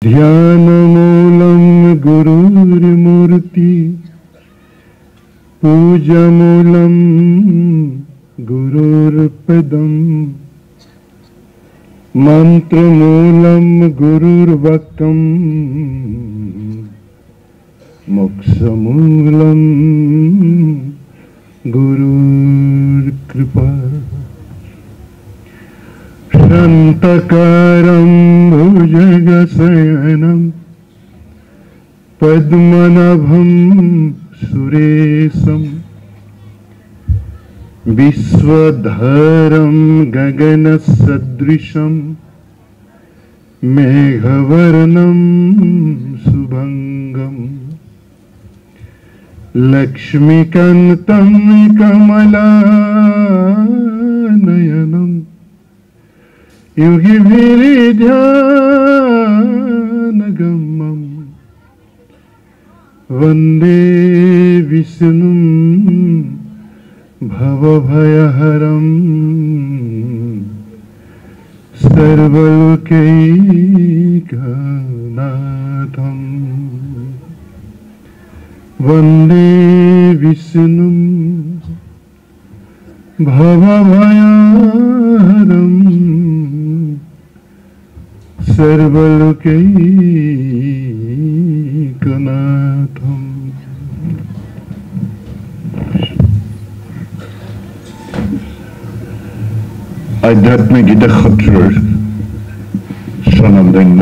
ध्यानमूलं गुरुर्मूर्ति पूजामूलं गुरुर्पदं मंत्रमूलं गुरुर्वाक्यं मोक्षमूलं गुरुर्कृपा शान्तकारं भुजगशयनं पद्मनाभं सुरेशं विश्वधरं गगनसदृशं मेघवर्णं शुभंगं लक्ष्मीकान्तं कमलानयनं योगिभिर्ध्यानगम्यं वन्दे विष्णुं भवभयहरं सर्वलोकैकनाथं वन्दे विष्णुं भवभयहरं सर्वलोकैकनाथं। आध्यात्मिक गीता सत्ৰৰ স্বনামধন্য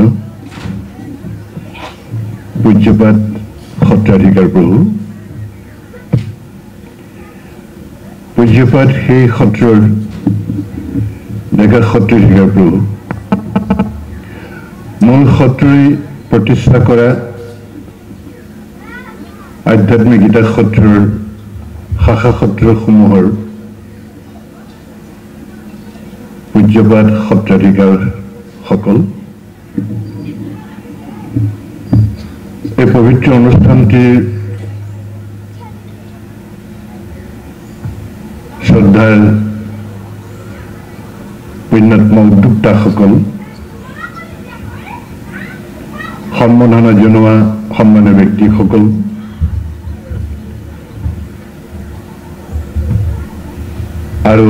পূজ্যপাত সত্ৰাধিকাৰ প্ৰভু, পূজ্যপাত সেই সত্ৰৰ ডেকা সত্ৰাধিকাৰ প্ৰভু, মূল সত্ৰই প্ৰতিষ্ঠা কৰা আধ্যাত্মিক গীতা সত্ৰৰ শাখা সত্ৰসমূহৰ পূজ্যপাত সত্ৰাধিকাৰ সকল, এই পবিত্ৰ অনুষ্ঠানটিৰ শ্ৰদ্ধাৰ পুণ্যাত্মা উদ্যোক্তাসকল, সম্মাননা জনোৱা সন্মানীয় ব্যক্তিসকল, আৰু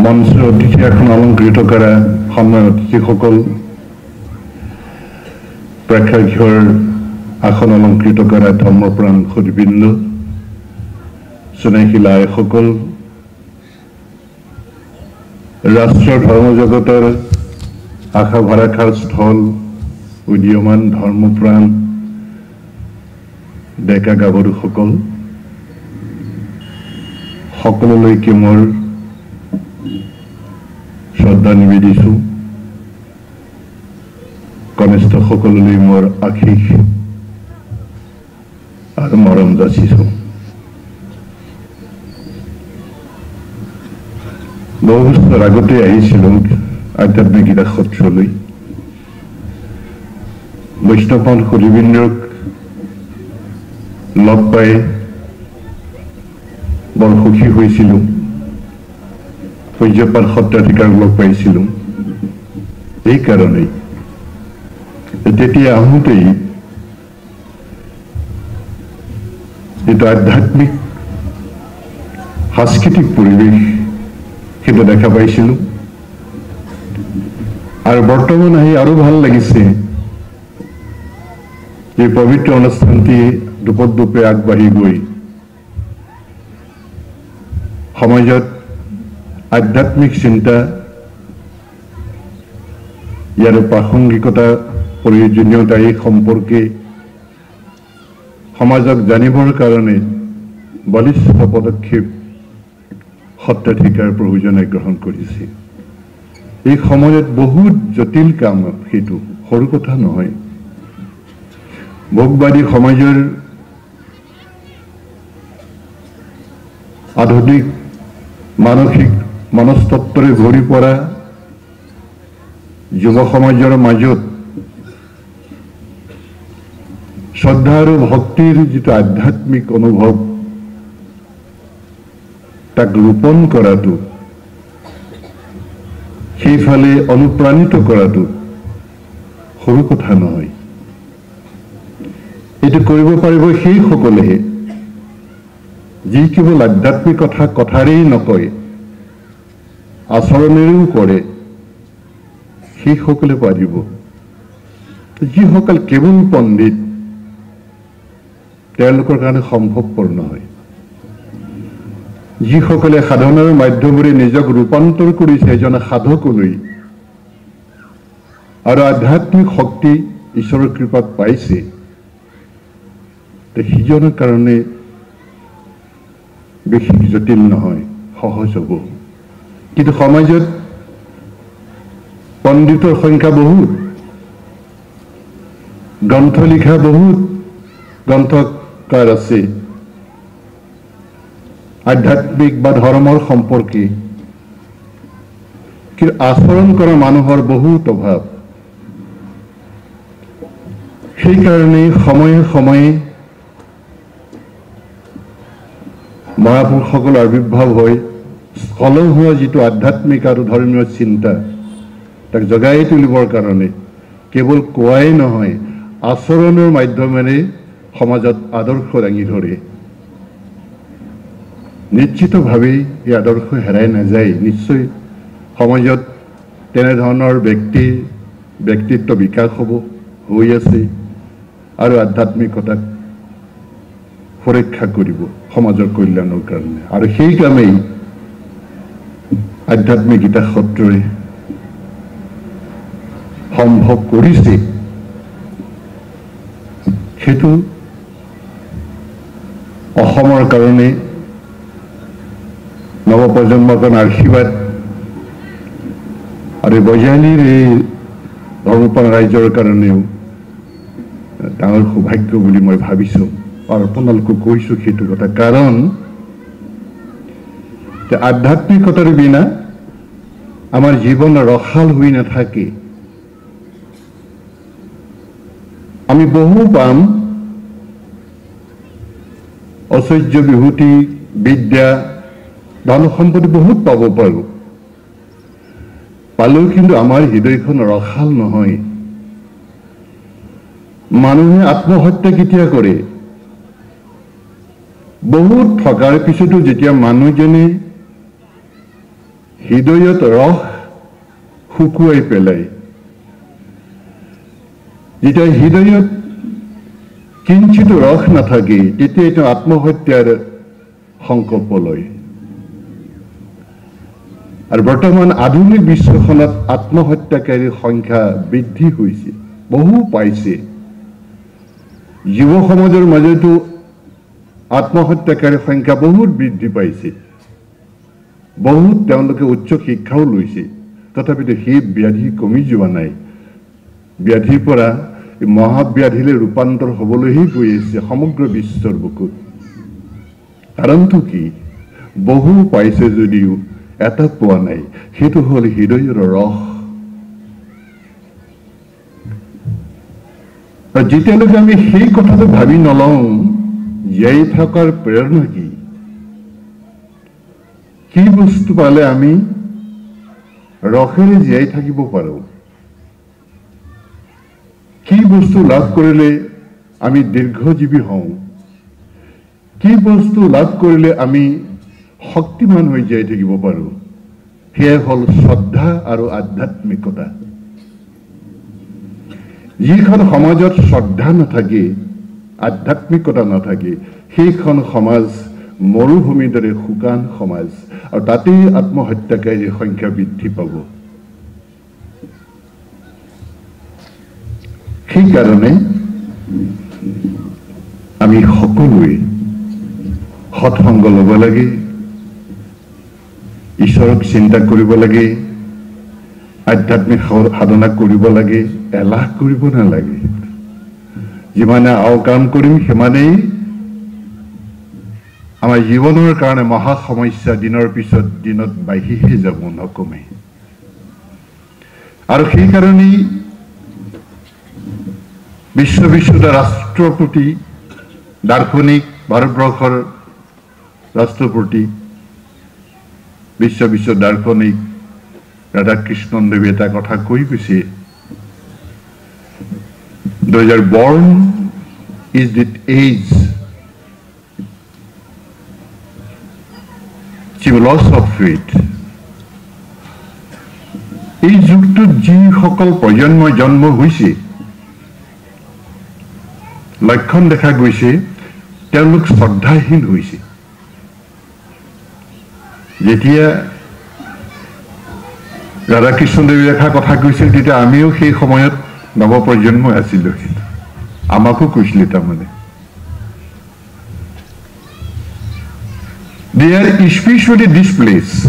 মঞ্চৰ অতিথি আসন অলংকৃত কৰা সন্মানীয় অতিথিসকল, প্ৰেক্ষাগৃহৰ আসন অলংকৃত কৰা ধৰ্মপ্ৰাণ সুধীবৃন্দ, স্নেহিল আইসকল, ৰাষ্ট্ৰৰ ধৰ্মজগতৰ আশা ভৰাষাৰ স্থল উদীয়মান ধৰ্মপ্ৰাণ ডেকা গাভৰুসকল, সকলোলৈকে মোৰ শ্ৰদ্ধা নিবেদিছো। কনিষ্ঠ সকলোলৈ মোৰ আশীষ আৰু মৰম যাচিছো। বহু বছৰ আগতে আহিছিলো আধ্যাত্মিক গীতা সত্ৰলৈ। বৈষ্ণৱ সুধীবৃন্দক লগ পাই বৰ সুখী হৈছিলো। পূজ্যপাত সত্ৰাধিকাৰক লগ পাইছিলো। এই কাৰণেই তেতিয়া আহোঁতেই এইটো আধ্যাত্মিক সাংস্কৃতিক পৰিৱেশ সেইটো দেখা পাইছিলো। আৰু বৰ্তমান আহি আৰু ভাল লাগিছে। এই পবিত্ৰ অনুষ্ঠানটি দুপদূপে আগবাঢ়ি গৈ সমাজত আধ্যাত্মিক চিন্তা, ইয়াৰ প্ৰাসংগিকতা, প্ৰয়োজনীয়তা এই সম্পৰ্কে সমাজক জানিবৰ কাৰণে বলিষ্ঠ পদক্ষেপ সত্ৰাধিকাৰ প্ৰভুজনে গ্ৰহণ কৰিছে। এই সময়ত বহুত জটিল কাম, সেইটো সৰু কথা নহয়। ভোগবাদী সমাজৰ আধুনিক মানসিক মনস্তত্বৰে ভৰি পৰা যুৱ সমাজৰ মাজত শ্ৰদ্ধা আৰু ভক্তিৰ যিটো আধ্যাত্মিক অনুভৱ, তাক ৰোপণ কৰাটো, সেইফালে অনুপ্ৰাণিত কৰাটো সৰু কথা নহয়। এইটো কৰিব পাৰিব সেইসকলেহে যি কেৱল আধ্যাত্মিক কথাৰেই নকয়, আচৰণেৰেও কৰে, সেইসকলে পাৰিব। যিসকল কেৱল পণ্ডিত, তেওঁলোকৰ কাৰণে সম্ভৱপৰ নহয়। যিসকলে সাধনাৰ মাধ্যমেৰে নিজক ৰূপান্তৰ কৰিছে এজন সাধকলৈ আৰু আধ্যাত্মিক শক্তি ঈশ্বৰৰ কৃপাত পাইছে, সিজনৰ কাৰণে বিশেষ জটিল নহয়, সহজ হ'ব। কিন্তু সমাজত পণ্ডিতৰ সংখ্যা বহুত, গ্ৰন্থ লিখা বহুত গ্ৰন্থকাৰ আছে আধ্যাত্মিক বা ধৰ্মৰ সম্পৰ্কে, কিন্তু আচৰণ কৰা মানুহৰ বহুত অভাৱ। সেইকাৰণে সময়ে সময়ে মহাপুৰুষসকলৰ আৱিৰ্ভাৱ হয়, স্খলন হোৱা যিটো আধ্যাত্মিক আৰু ধৰ্মীয় চিন্তা, তাক জগাই তুলিবৰ কাৰণে কেৱল কোৱাই নহয়, আচৰণৰ মাধ্যমেৰে সমাজত আদৰ্শ দাঙি ধৰে। নিশ্চিতভাৱেই এই আদৰ্শ হেৰাই নাযায়। নিশ্চয় সমাজত তেনেধৰণৰ ব্যক্তিত্ব বিকাশ হ'ব, হৈ আছে, আৰু আধ্যাত্মিকতাক সুৰক্ষা কৰিব সমাজৰ কল্যাণৰ কাৰণে। আৰু সেই কামেই আধ্যাত্মিক গীতা সত্ৰই সম্ভৱ কৰিছে। সেইটো অসমৰ কাৰণে নৱপ্ৰজন্মৰ কাৰণে আশীৰ্বাদ, আৰু বজালীৰ এই ধৰ্মপাল ৰাইজৰ কাৰণেও ডাঙৰ সৌভাগ্য বুলি মই ভাবিছোঁ আৰু আপোনালোকক কৈছোঁ সেইটো কথা। কাৰণ আধ্যাত্মিকতাৰ বিনা আমাৰ জীৱন ৰসাল হৈ নাথাকে। আমি বহু পাম, ঐশ্বৰ্য বিভূতি, বিদ্যা, ধন সম্পত্তি বহুত পাব পাৰোঁ, পালেও কিন্তু আমাৰ হৃদয়খন ৰসাল নহয়। মানুহে আত্মহত্যা কেতিয়া কৰে? বহুত থকাৰ পিছতো যেতিয়া মানুহজনে হৃদয়ত ৰস শুকুৱাই পেলায়, যেতিয়া হৃদয়ত কিঞ্চিত ৰস নাথাকে, তেতিয়া তেওঁ আত্মহত্যাৰ সংকল্প লয়। আৰু বৰ্তমান আধুনিক বিশ্বখনত আত্মহত্যাকাৰীৰ সংখ্যা বৃদ্ধি হৈছে, বহু পাইছে। যুৱ সমাজৰ মাজতো আত্মহত্যাকাৰীৰ সংখ্যা বহুত বৃদ্ধি পাইছে। বহুত তেওঁলোকে উচ্চ শিক্ষাও লৈছে, তথাপিতো সেই ব্যাধি কমি যোৱা নাই। ব্যাধিৰ পৰা মহাব্যাধিলৈ ৰূপান্তৰ হ'বলৈহে গৈ আছে সমগ্ৰ বিশ্বৰ বুকুত। কাৰণটো কি? বহু পাইছে যদিও এটা পোৱা নাই, সেইটো হ'ল হৃদয়ৰ ৰস। যেতিয়ালৈকে আমি সেই কথাটো ভাবি নলওঁ, জীয়াই থকাৰ প্ৰেৰণা কি? কি বস্তু পালে আমি ৰসেৰে জীয়াই থাকিব পাৰোঁ? কি বস্তু লাভ কৰিলে আমি দীৰ্ঘজীৱী হওঁ? কি বস্তু লাভ কৰিলে আমি শক্তিমান হৈ জীয়াই থাকিব পাৰোঁ? সেয়া হ'ল শ্ৰদ্ধা আৰু আধ্যাত্মিকতা। যিখন সমাজত শ্ৰদ্ধা নাথাকে, আধ্যাত্মিকতা নাথাকে, সেইখন সমাজ মৰুভূমিৰ দৰে শুকান সমাজ, আৰু তাতেই আত্মহত্যাকাৰীৰ সংখ্যা বৃদ্ধি পাব। সেইকাৰণে আমি সকলোৱে সৎসংগ ল'ব লাগে, ঈশ্বৰক চিন্তা কৰিব লাগে, আধ্যাত্মিক সাধনা কৰিব লাগে, এলাহ কৰিব নালাগে। যিমানে কাম কৰিম সিমানেই আমাৰ জীৱনৰ কাৰণে মহা সমস্যা দিনৰ পিছত দিনত বাঢ়িহে যাব, নকমে। আৰু সেইকাৰণেই বিশ্ববিশ্ৰুত ৰাষ্ট্ৰপতি দাৰ্শনিক ভাৰতবৰ্ষৰ ৰাষ্ট্ৰপতি বিশ্ব দাৰ্শনিক ৰাধাকৃষ্ণন দেৱে এটা কথা কৈ গৈছে Those are born is the age to loss of faith. এই যুগটোত যিসকল প্ৰজন্ম জন্ম হৈছে লক্ষণ দেখা গৈছে তেওঁলোক শ্ৰদ্ধাহীন হৈছে যেতিয়া ৰাধাকৃষ্ণদেৱে এষাৰ কথা কৈছিল তেতিয়া আমিও সেই সময়ত নৱপ্ৰজন্ম আছিলো আমাকো কৈছিলে তাৰমানে they are especially displaced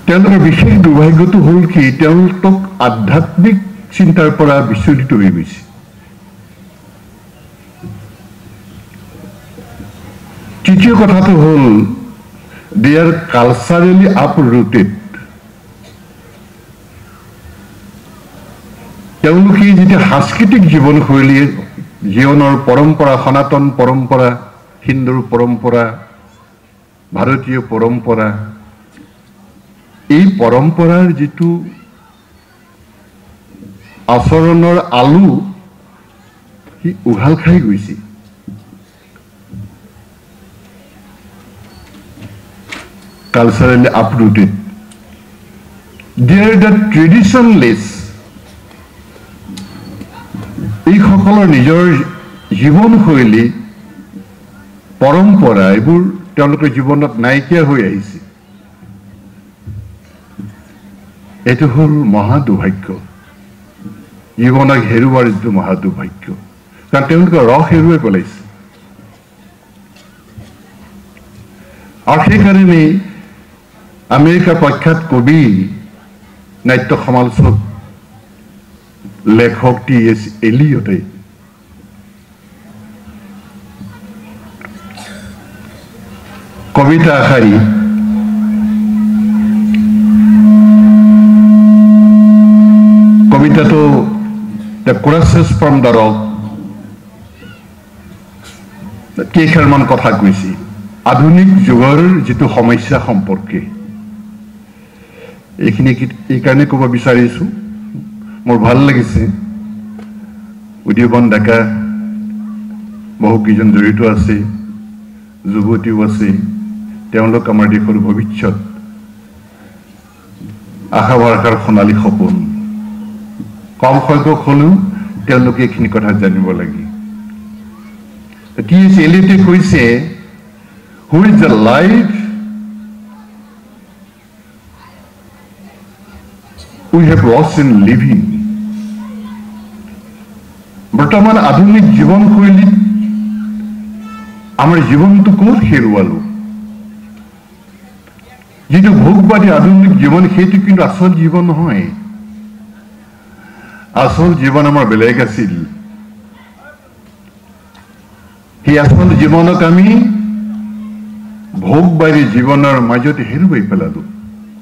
তেওঁলোকৰ বিশেষ দুৰ্ভাগ্যটো হ'ল কি তেওঁলোকক আধ্যাত্মিক চিন্তাৰ পৰা বিচলিত হৈ গৈছে তৃতীয় কথাটো হ'ল they are culturally uprooted তেওঁলোকে যেতিয়া সাংস্কৃতিক জীৱনশৈলী জীৱনৰ পৰম্পৰা সনাতন পৰম্পৰা হিন্দুৰ পৰম্পৰা ভাৰতীয় পৰম্পৰা এই পৰম্পৰাৰ যিটো আচৰণৰ আলু সি উঘাল খাই গৈছে culturally uprooted they are the traditionless এই সকলৰ নিজৰ জীৱনশৈলী পৰম্পৰা এইবোৰ তেওঁলোকৰ জীৱনত নাইকিয়া হৈ আহিছে এইটো হ'ল মহা দুৰ্ভাগ্য জীৱনক হেৰুৱাৰ যিটো মহা দুৰ্ভাগ্য কাৰণ তেওঁলোকে ৰস হেৰুৱাই পেলাইছে আৰু সেইকাৰণে আমেৰিকাৰ প্ৰখ্যাত কবি নাট্য সমালোচক লেখক T.S. এলিয়টে কবিতা আকাৰী কবিতাটো দ্য কোৰাছেছ ফ্ৰম দ্য ৰক কেইষাৰমান কথা কৈছে আধুনিক যুগৰ যিটো সমস্যা সম্পৰ্কে এইখিনি এইকাৰণে ক'ব বিচাৰিছো মোৰ ভাল লাগিছে উদীয়মান ডেকা বহুকেইজন জড়িত আছে যুৱতীও আছে তেওঁলোক আমাৰ দেশৰ ভৱিষ্যত আশা ভৰসাৰ সোণালী সপোন কম সংখ্যক হ'লেও তেওঁলোকে এইখিনি কথা জানিব লাগে T.S. এলিয়টে কৈছে who is the life we have lost in living বৰ্তমান আধুনিক জীৱনশৈলীত আমাৰ জীৱনটো ক'ত হেৰুৱালো যিটো ভোগবাদী আধুনিক জীৱন সেইটো কিন্তু আচল জীৱন নহয় আচল জীৱন আমাৰ বেলেগ আছিল সেই আচল জীৱনক আমি ভোগবাদী জীৱনৰ মাজতে হেৰুৱাই পেলালো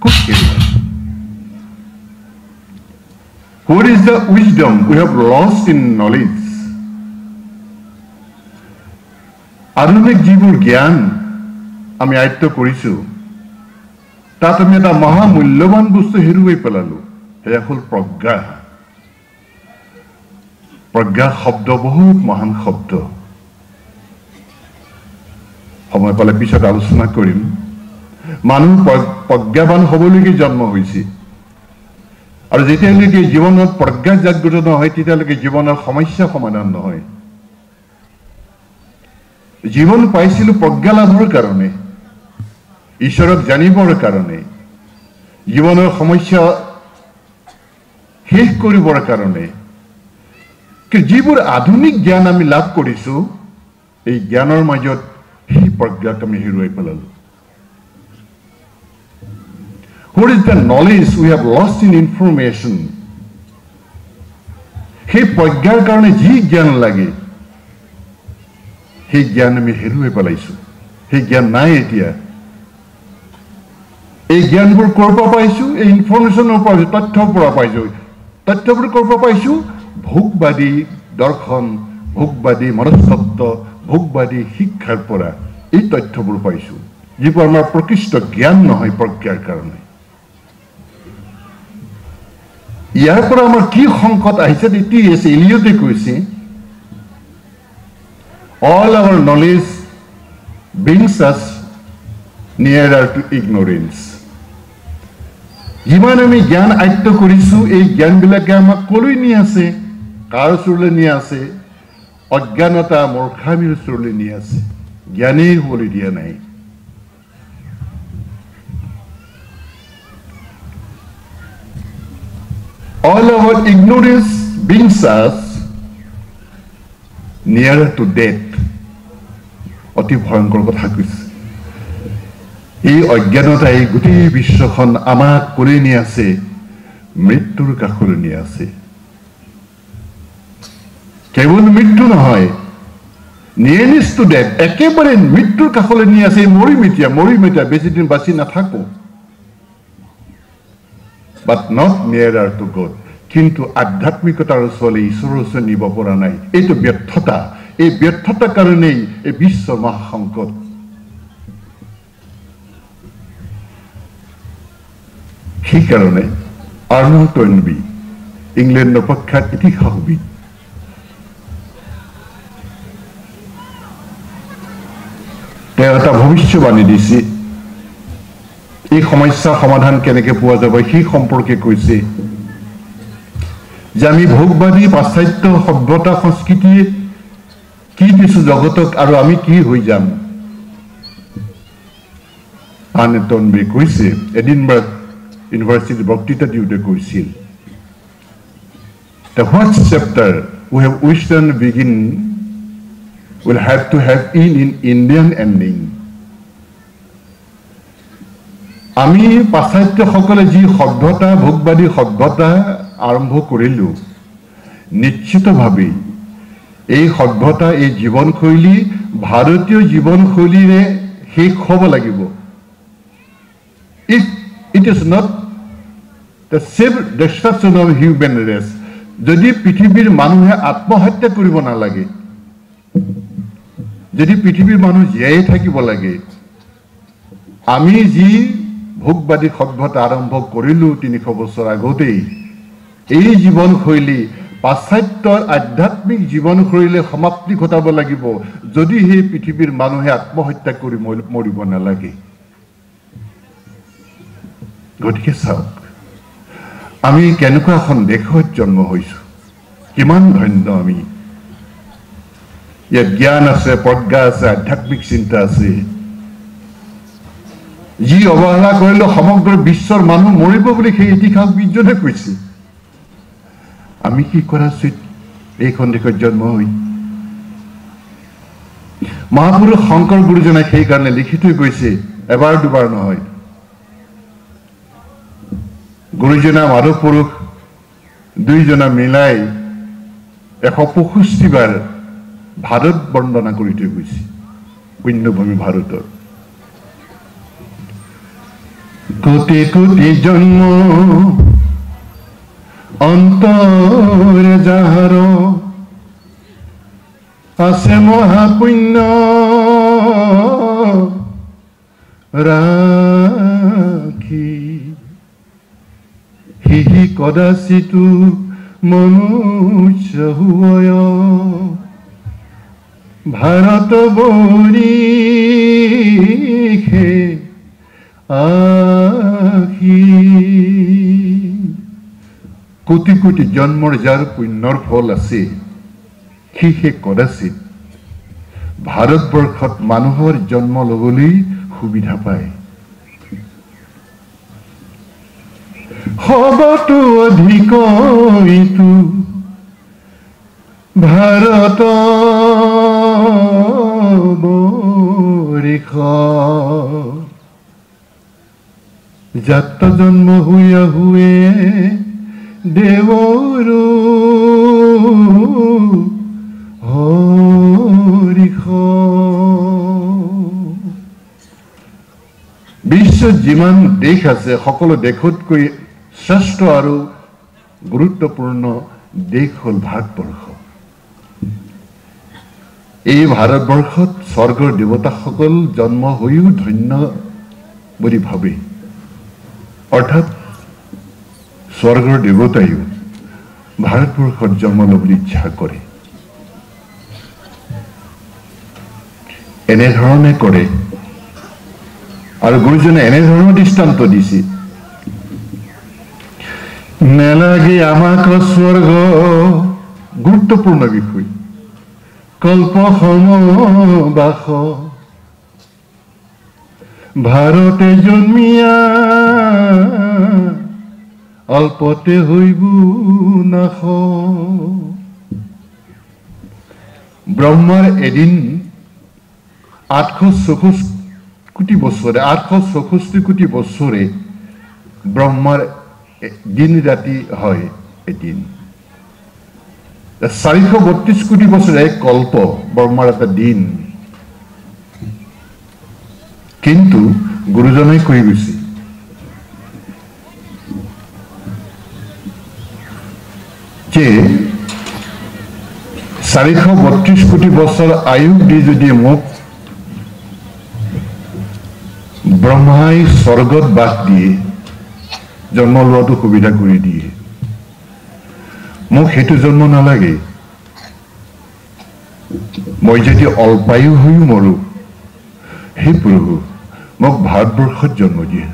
ক'ত হেৰুৱালো What is the wisdom we have lost in knowledge? আধুনিক যিবোৰ জ্ঞান আমি আয়ত্ত কৰিছো তাত আমি এটা মহা মূল্যৱান বস্তু হেৰুৱাই পেলালো সেয়া হ'ল প্ৰজ্ঞা প্ৰজ্ঞা শব্দ বহুত মহান শব্দ সময় পালে পিছত আলোচনা কৰিম মানুহ প্ৰজ্ঞাবান হ'বলৈকে জন্ম হৈছে আৰু যেতিয়ালৈকে জীৱনত প্ৰজ্ঞা জাগ্ৰত নহয় তেতিয়ালৈকে জীৱনৰ সমস্যা সমাধান নহয় জীৱন পাইছিলো প্ৰজ্ঞা লাভৰ কাৰণে ঈশ্বৰক জানিবৰ কাৰণে জীৱনৰ সমস্যা শেষ কৰিবৰ কাৰণে যিবোৰ আধুনিক জ্ঞান আমি লাভ কৰিছো এই জ্ঞানৰ মাজত সেই প্ৰজ্ঞাক আমি হেৰুৱাই পেলালো What is the knowledge we have lost in information? সেই প্ৰজ্ঞাৰ কাৰণে যি জ্ঞান লাগে সেই জ্ঞান আমি হেৰুৱাই পেলাইছো সেই জ্ঞান নাই এতিয়া এই জ্ঞানবোৰ ক'ৰ পৰা পাইছো এই ইনফৰমেশ্যনৰ পৰা তথ্যৰ পৰা পাইছো তথ্যবোৰ ক'ৰ পৰা পাইছো ভোগবাদী দৰ্শন ভোগবাদী মনস্তত্ব ভোগবাদী শিক্ষাৰ পৰা এই তথ্যবোৰ পাইছো যিবোৰ আমাৰ প্ৰকৃষ্ট জ্ঞান নহয় প্ৰজ্ঞাৰ কাৰণে ইয়াৰ পৰা আমাৰ কি সংকট আহিছে টি.এছ. এলিয়টে কৈছে, all our knowledge brings us nearer to ignorance. যিমান আমি জ্ঞান আয়ত্ত কৰিছো, এই জ্ঞানবিলাকে আমাক কলৈ নি আছে? কাৰ ওচৰলৈ নি আছে? অজ্ঞানতা মূৰ্খামিৰ ওচৰলৈ নি আছে। জ্ঞানেই হ'বলৈ দিয়া নাই। All our ignorance brings us nearer to death. অতি ভয়ংকৰ কথা কৈছে। এই অজ্ঞানতা এই গোটেই বিশ্বখন আমাক কলৈ নি আছে? মৃত্যুৰ কাষলৈ নি আছে। কেৱল মৃত্যু নহয়, নিয়েনিছ টু ডেথ, একেবাৰে মৃত্যুৰ কাষলৈ নি আছে। মৰিম এতিয়া, বেছি দিন বাচি নাথাকো। বাট নট নিয়াৰাৰ টু গড। কিন্তু আধ্যাত্মিকতাৰ ওচৰলৈ, ঈশ্বৰৰ ওচৰলৈ নিব পৰা নাই। এইটো ব্যৰ্থতা। এই ব্যৰ্থতাৰ কাৰণেই এই বিশ্বৰ মহাসংকট। সেইকাৰণে আৰ্নল্ড টইনবী, ইংলেণ্ডৰ প্ৰখ্যাত ইতিহাসবিদ, তেওঁ এটা ভৱিষ্যবাণী দিছে। এই সমস্যাৰ সমাধান কেনেকৈ পোৱা যাব সেই সম্পৰ্কে কৈছে যে আমি ভোগবাদী পাশ্চাত্য সভ্যতা সংস্কৃতিয়ে কি দিছো জগতক, আৰু আমি কি হৈ যাম। আৰ্নল্ড টইনবী কৈছে, এডিনবাৰ্গ ইউনিভাৰ্চিটিৰ বক্তৃতা দিওঁতে কৈছিল, the first chapter we have wished to begin will have to have in Indian ending. আমি পাশ্চাত্যসকলে যি সভ্যতা, ভোগবাদী সভ্যতা আৰম্ভ কৰিলো, নিশ্চিতভাৱে এই সভ্যতা, এই জীৱনশৈলী ভাৰতীয় জীৱনশৈলীৰে শেষ হ'ব লাগিব। If it is not the self-destruction of human race, যদি পৃথিৱীৰ মানুহে আত্মহত্যা কৰিব নালাগে, যদি পৃথিৱীৰ মানুহ জীয়াই থাকিব লাগে, আমি যি ভোগবাদী সভ্যতা আৰম্ভ কৰিলো ৩০০ বছৰ আগতেই, এই জীৱনশৈলী পাশ্চাত্যৰ আধ্যাত্মিক জীৱনশৈলীলৈ সমাপ্তি ঘটাব লাগিব, যদি সেই পৃথিৱীৰ মানুহে আত্মহত্যা কৰি মৰিব নালাগে। গতিকে চাওক, আমি কেনেকুৱা এখন দেশত জন্ম হৈছো, কিমান ধন্য আমি। ইয়াত জ্ঞান আছে, প্ৰজ্ঞা আছে, আধ্যাত্মিক চিন্তা আছে। যি অৱহেলা কৰিলে সমগ্ৰ বিশ্বৰ মানুহ মৰিব বুলি সেই ইতিহাসবিদজনে কৈছে। আমি কি কৰা উচিত এইখন দেশত জন্ম হৈ? মহাপুৰুষ শংকৰ গুৰুজনাই সেইকাৰণে লিখি থৈ গৈছে, এবাৰ দুবাৰ নহয়। গুৰুজনা মাধৱ পুৰুষ দুইজনা মিলাই ১৬৫ বাৰ ভাৰত বন্দনা কৰি থৈ গৈছে, পুণ্যভূমি ভাৰতৰ। কোটি কোটি জন্ম অন্তৰে যাহাৰ আছে মহাপুণ্য ৰাখি, হিহি কদাচিতো মনুষ্য হুয় ভাৰত বৰিষে আহি। কোটি কোটি জন্মৰ যাৰ পুণ্যৰ ফল আছে, সিহে কদাচিত ভাৰতবৰ্ষত মানুহৰ জন্ম ল'বলৈ সুবিধা পায়। হবতো অধিক ইটো ভাৰত বৰিষ, যাত জন্ম হুয়ে হুয়ে দেৱৰো হৰিষ। বিশ্বত যিমান দেশ আছে, সকলো দেশতকৈ শ্ৰেষ্ঠ আৰু গুৰুত্বপূৰ্ণ দেশ হ'ল ভাৰতবৰ্ষ। এই ভাৰতবৰ্ষত স্বৰ্গৰ দেৱতাসকল জন্ম হৈও ধন্য বুলি ভাবে, অৰ্থাৎ স্বৰ্গৰ দেৱতায়ো ভাৰতবৰ্ষত জন্ম ল'বলৈ ইচ্ছা কৰে। এনেধৰণে কৰে আৰু গুৰুজনে এনেধৰণৰ দৃষ্টান্ত দিছে, নেলাগে আমাক স্বৰ্গ, গুৰুত্বপূৰ্ণ বিষয়, কল্প সমবাস ভাৰতে জন্মিয়া, অল্পতে হইব নাশ। ব্ৰহ্মাৰ এদিন 864 কোটি বছৰে 864 কোটি বছৰে ব্ৰহ্মাৰ দিন ৰাতি হয় এদিন। 432 কোটি বছৰে এক কল্প, ব্ৰহ্মাৰ এটা দিন। কিন্তু গুৰুজনে কৈ গৈছে যে 432 কোটি বছৰ আয়ু দি যদি মোক ব্ৰহ্মাই স্বৰ্গত বাস দিয়ে, জন্ম লোৱাটো সুবিধা কৰি দিয়ে, মোক সেইটো জন্ম নালাগে। মই যদি অল্পায়ু হৈও মৰো, হে প্ৰভু মোক ভাৰতবৰ্ষত জন্ম দিয়ে।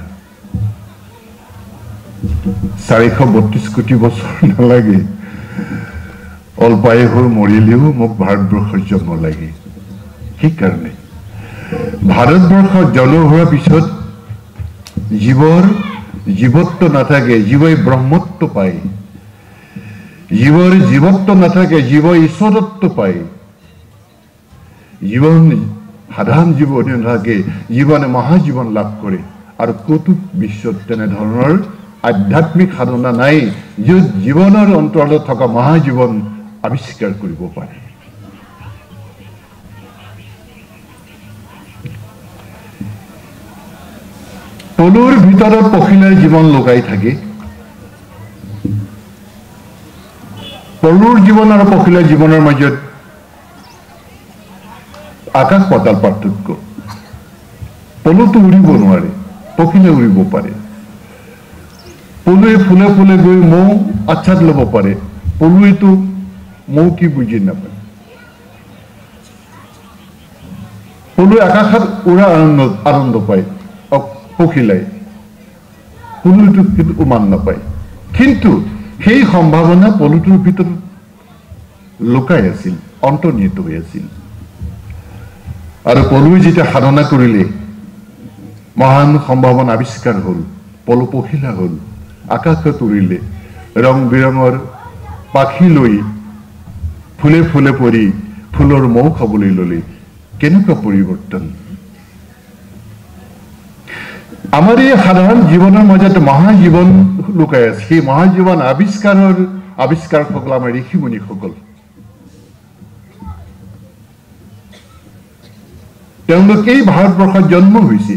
432 কোটি বছৰ নালাগে, অল্পায়ু হৈ মৰিলেও মোক ভাৰতবৰ্ষত জন্ম লাগে। সেইকাৰণে ভাৰতবৰ্ষত জন্ম হোৱাৰ পিছত জীৱৰ জীৱত্ব নাথাকে, জীৱই ব্ৰহ্মত্ব পায়। জীৱৰ জীৱত্ব নাথাকে, জীৱই ঈশ্বৰত্ব পায়। জীৱন সাধাৰণ জীৱন নাথাকে, জীৱনে মহাজীৱন লাভ কৰে। আৰু ক'তো বিশ্বত তেনেধৰণৰ আধ্যাত্মিক সাধনা নাই য'ত জীৱনৰ অন্তৰালত থকা মহাজীৱন আৱিষ্কাৰ কৰিব পাৰে। পলুৰ ভিতৰত পখিলাৰ জীৱন লুকাই থাকে। পলুৰ জীৱন আৰু পখিলাৰ জীৱনৰ মাজত আকাশ পাতাল পাৰ্থক্য। পলুটো উৰিব নোৱাৰে, পখিলে উৰিব পাৰে। পলুৱে ফুলে ফুলে গৈ মৌ আচ্ছাদ ল'ব পাৰে, পলুৱেতো মৌ কি বুজি নাপায়। পলুৱে আকাশত উৰা আনন্দ পায়, পখিলাই, পলুটো কিন্তু উমান নাপায়। কিন্তু সেই সম্ভাৱনা পলুটোৰ ভিতৰত লুকাই আছিল, অন্তৰ্নিহিত হৈ আছিল। আৰু পলুৱে যেতিয়া সাধনা কৰিলে মহান সম্ভাৱনা আৱিষ্কাৰ হ'ল, পলু পখিলা হ'ল, আকাশত উৰিলে, ৰং বিৰঙৰ পাখি লৈ ফুলে ফুলে পৰি ফুলৰ মৌ খাবলৈ ল'লে। কেনেকুৱা পৰিৱৰ্তন! আমাৰ এই সাধাৰণ জীৱনৰ মাজত মহাজীৱন লুকাই আছে। সেই মহাজীৱন আৱিষ্কাৰসকল আমাৰ ঋষিমুনিসকল। তেওঁলোকেই ভাৰতবৰ্ষত জন্ম হৈছে।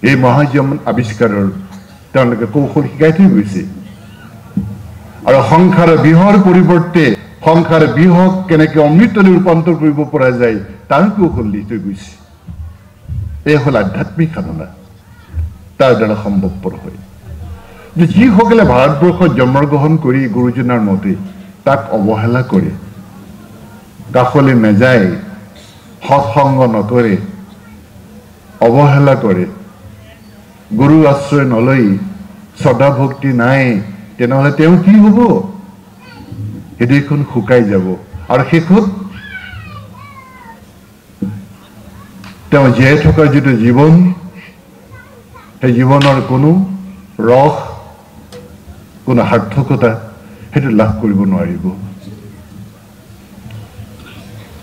এই মহাজীৱন আৱিষ্কাৰৰ তেওঁলোকে কৌশল শিকাই থৈ গৈছে। আৰু সংসাৰ বিহৰ পৰিৱৰ্তে সংসাৰ বিহক কেনেকে অমৃতলৈ ৰূপান্তৰ কৰিব পৰা যায় তাৰ কৌশল দি থৈ গৈছে। এই হ'ল আধ্যাত্মিক সাধনা, তাৰ দ্বাৰা সম্ভৱপৰ হয়। যিসকলে ভাৰতবৰ্ষত জন্মগ্ৰহণ কৰি গুৰুজনাৰ মতে তাক অৱহেলা কৰে, কাষলৈ নাযায়, সৎসংগ নকৰে, অৱহেলা কৰে, গুৰু আশ্ৰয় নলয়, শ্ৰদ্ধা ভক্তি নাই, তেনেহ'লে তেওঁ কি হ'ব? হৃদয়খন শুকাই যাব আৰু শেষত তেওঁ জীয়াই থকাৰ যিটো জীৱন, সেই জীৱনৰ কোনো ৰস, কোনো সাৰ্থকতা সেইটো লাভ কৰিব নোৱাৰিব।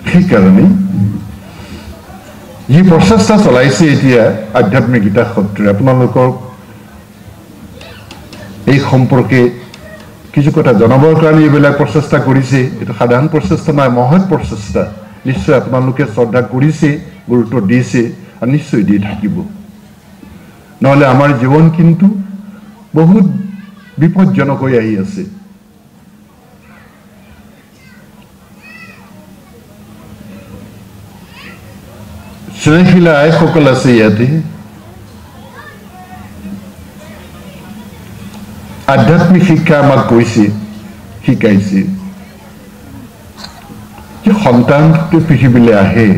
সেইকাৰণে যি প্ৰচেষ্টা চলাইছে এতিয়া আধ্যাত্মিক গীতা সত্ৰে, আপোনালোকক এই সম্পৰ্কে কিছু কথা জনাবৰ কাৰণে এইবিলাক প্ৰচেষ্টা কৰিছে। এইটো সাধাৰণ প্ৰচেষ্টা নাই, মহৎ প্ৰচেষ্টা। নিশ্চয় আপোনালোকে শ্ৰদ্ধা কৰিছে, গুৰুত্ব দিছে আৰু নিশ্চয় দি থাকিব। নহ'লে আমাৰ জীৱন কিন্তু বহুত বিপদজনক হৈ আহি আছে। স্নেহিলা আইসকল আছে ইয়াতে, আধ্যাত্মিক শিক্ষা আমাক কৈছে, শিকাইছে যে সন্তানটো পৃথিৱীলৈ আহে।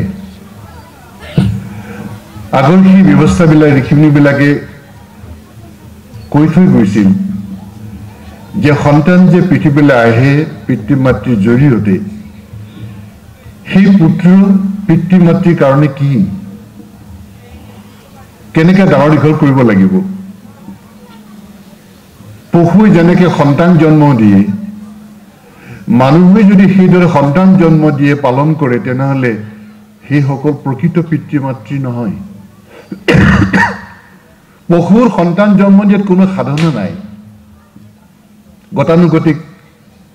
আগৰ সেই ব্যৱস্থাবিলাক ঋষিমুনিবিলাকে কৈ থৈ গৈছিল যে সন্তান যে পৃথিৱীলৈ আহে পিতৃ মাতৃৰ জৰিয়তে, সেই পুত্ৰ পিতৃ মাতৃৰ কাৰণে কি, কেনেকৈ ডাঙৰ দীঘল কৰিব লাগিব। পশুৱে যেনেকৈ সন্তান জন্ম দিয়ে, মানুহে যদি সেইদৰে সন্তান জন্ম দিয়ে পালন কৰে, তেনেহ'লে সেইসকল প্ৰকৃত পিতৃ মাতৃ নহয়। পশুৰ সন্তান জন্ম দিয়াত কোনো সাধনা নাই, গতানুগতিক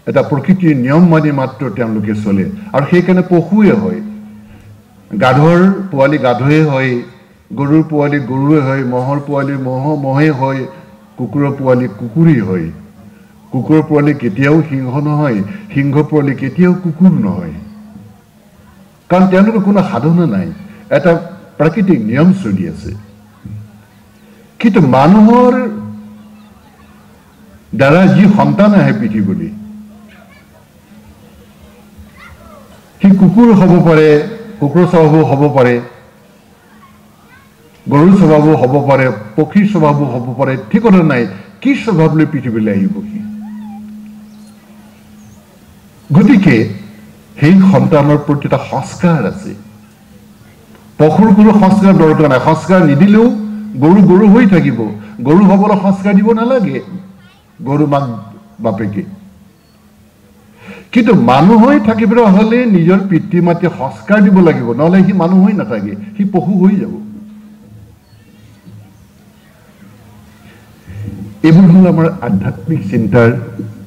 এটা প্ৰকৃতিৰ নিয়ম মানি মাত্ৰ তেওঁলোকে চলে, আৰু সেইকাৰণে পশুৱে হয়। গাধৰ পোৱালি গাধয়ে হয়, গৰুৰ পোৱালি গৰুৱে হয়, মহৰ পোৱালি মহে হয়, কুকুৰৰ পোৱালি কুকুৰেই হয়। কুকুৰৰ পোৱালি কেতিয়াও সিংহ নহয়, সিংহ পোৱালি কেতিয়াও কুকুৰ নহয়, কাৰণ তেওঁলোকৰ কোনো সাধনা নাই, এটা প্ৰাকৃতিক নিয়ম চলি আছে। কিন্তু মানুহৰ দ্বাৰা যি সন্তান আহে পৃথিৱীলৈ, সি কুকুৰ হ'ব পাৰে, কুকুৰৰ স্বভাৱো হ'ব পাৰে, গৰুৰ স্বভাৱো হ'ব পাৰে, পক্ষীৰ স্বভাৱো হ'ব পাৰে, ঠিকনা নাই কি স্বভাৱ লৈ পৃথিৱীলৈ আহিব সি। গতিকে সেই সন্তানৰ প্ৰতি এটা সংস্কাৰ আছে। পশুৰ কোনো সংস্কাৰ দৰকাৰ নাই, সংস্কাৰ নিদিলেও গৰু গৰু হৈ থাকিব। গৰু হ'বলৈ সংস্কাৰ দিব নালাগে গৰু মাক বাপেকে। কিন্তু মানুহ হৈ থাকিবলৈ হ'লে নিজৰ পিতৃ মাতৃ সংস্কাৰ দিব লাগিব, নহ'লে সি মানুহ হৈ নাথাকে, সি পশু হৈ যাব। এইবোৰ হ'ল আমাৰ আধ্যাত্মিক চিন্তাৰ